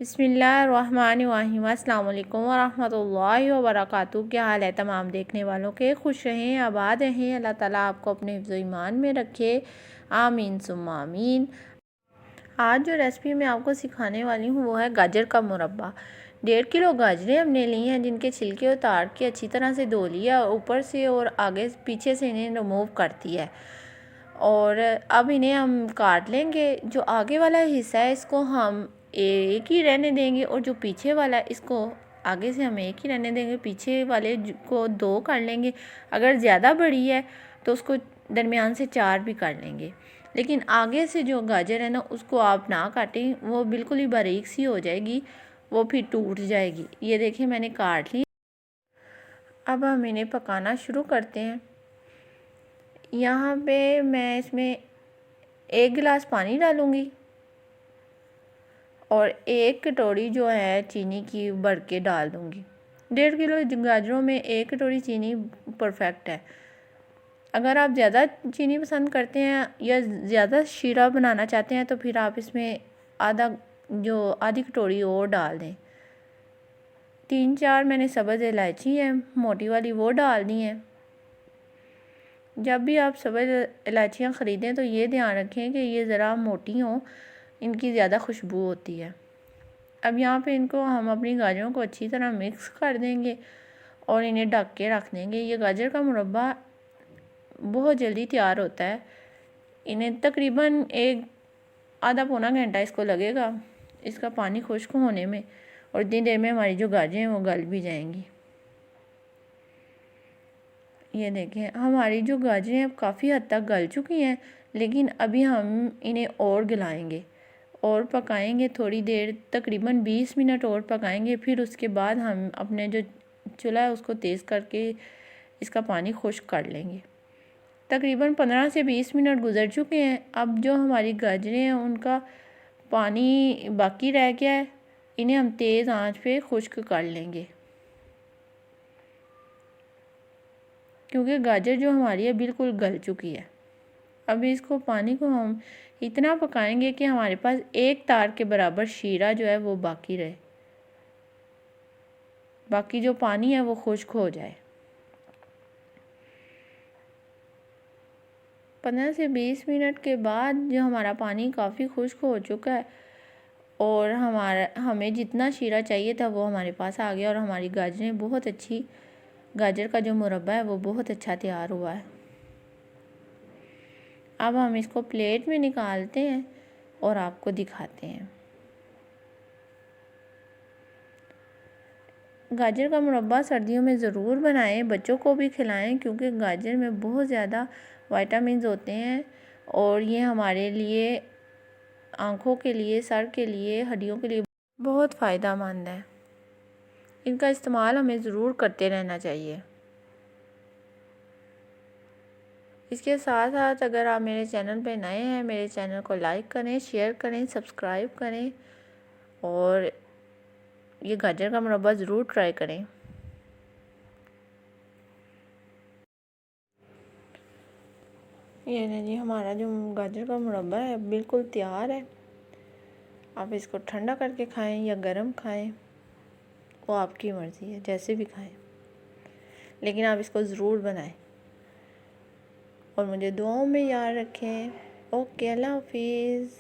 बिस्मिल्लाहिर्रहमानिर्रहीम अस्सलाम वालेकुम वरहमतुल्लाहि वबरकातुहू। क्या हाल है तमाम देखने वालों के? खुश रहें, आबाद रहें, अल्लाह ताला आपको अपने हिफ्ज़ ईमान में रखे, आमीन सुम्मा आमीन। आज जो रेसिपी मैं आपको सिखाने वाली हूँ वो है गाजर का मुरब्बा। 1.5 किलो गाजरें हमने ली हैं, जिनके छिलके उतार के अच्छी तरह से धो लिया, ऊपर से और आगे पीछे से इन्हें रिमूव कर दिया है। और अब इन्हें हम काट लेंगे। जो आगे वाला हिस्सा है इसको हम एक ही रहने देंगे, और जो पीछे वाला है इसको आगे से हम एक ही रहने देंगे, पीछे वाले को 2 कर लेंगे। अगर ज़्यादा बड़ी है तो उसको दरमियान से 4 भी कर लेंगे। लेकिन आगे से जो गाजर है ना उसको आप ना काटें, वो बिल्कुल ही बारीक सी हो जाएगी, वो फिर टूट जाएगी। ये देखिए मैंने काट ली। अब हम इन्हें पकाना शुरू करते हैं। यहाँ पे मैं इसमें 1 गिलास पानी डालूँगी और 1 कटोरी जो है चीनी की भर के डाल दूँगी। 1.5 किलो गाजरों में 1 कटोरी चीनी परफेक्ट है। अगर आप ज़्यादा चीनी पसंद करते हैं या ज़्यादा शीरा बनाना चाहते हैं तो फिर आप इसमें आधी कटोरी और डाल दें। 3-4 मैंने सब्ज़ इलायची है मोटी वाली, वो डाल दी है। जब भी आप सब्ज़ इलायचियाँ ख़रीदें तो ये ध्यान रखें कि ये ज़रा मोटी हों, इनकी ज़्यादा खुशबू होती है। अब यहाँ पे इनको हम अपनी गाजरों को अच्छी तरह मिक्स कर देंगे और इन्हें ढक के रख देंगे। ये गाजर का मुरब्बा बहुत जल्दी तैयार होता है। इन्हें तकरीबन आधा पौना घंटा इसको लगेगा इसका पानी खुश्क होने में, और इतनी देर में हमारी जो गाजरें हैं वो गल भी जाएंगी। ये देखें हमारी जो गाजरें अब काफ़ी हद तक गल चुकी हैं, लेकिन अभी हम इन्हें और गलाएंगे और पकाएंगे थोड़ी देर, तकरीबन 20 मिनट और पकाएंगे। फिर उसके बाद हम अपने जो चूल्हा है उसको तेज़ करके इसका पानी खुश्क कर लेंगे। तकरीबन 15 से 20 मिनट गुजर चुके हैं। अब जो हमारी गाजरें हैं उनका पानी बाकी रह गया है, इन्हें हम तेज़ आंच पे खुश्क कर लेंगे, क्योंकि गाजर जो हमारी है बिल्कुल गल चुकी है। अभी इसको पानी को हम इतना पकाएंगे कि हमारे पास 1 तार के बराबर शीरा जो है वो बाकी रहे, बाकी जो पानी है वो खुश्क हो जाए। 15 से 20 मिनट के बाद जो हमारा पानी काफ़ी खुश्क हो चुका है और हमें जितना शीरा चाहिए था वो हमारे पास आ गया, और हमारी गाजरें बहुत अच्छी, गाजर का जो मुरब्बा है वो बहुत अच्छा तैयार हुआ है। अब हम इसको प्लेट में निकालते हैं और आपको दिखाते हैं। गाजर का मुरब्बा सर्दियों में ज़रूर बनाएं, बच्चों को भी खिलाएं, क्योंकि गाजर में बहुत ज़्यादा विटामिन्स होते हैं और ये हमारे लिए, आँखों के लिए, सर के लिए, हड्डियों के लिए बहुत फ़ायदेमंद है। इनका इस्तेमाल हमें ज़रूर करते रहना चाहिए। इसके साथ साथ अगर आप मेरे चैनल पे नए हैं, मेरे चैनल को लाइक करें, शेयर करें, सब्सक्राइब करें और ये गाजर का मुरब्बा ज़रूर ट्राई करें। ये ना जी हमारा जो गाजर का मुरब्बा है बिल्कुल तैयार है। आप इसको ठंडा करके खाएं या गर्म खाएं, वो आपकी मर्ज़ी है, जैसे भी खाएं, लेकिन आप इसको ज़रूर बनाएं और मुझे दुआओं में याद रखें। ओके, अल्लाह हाफिज़।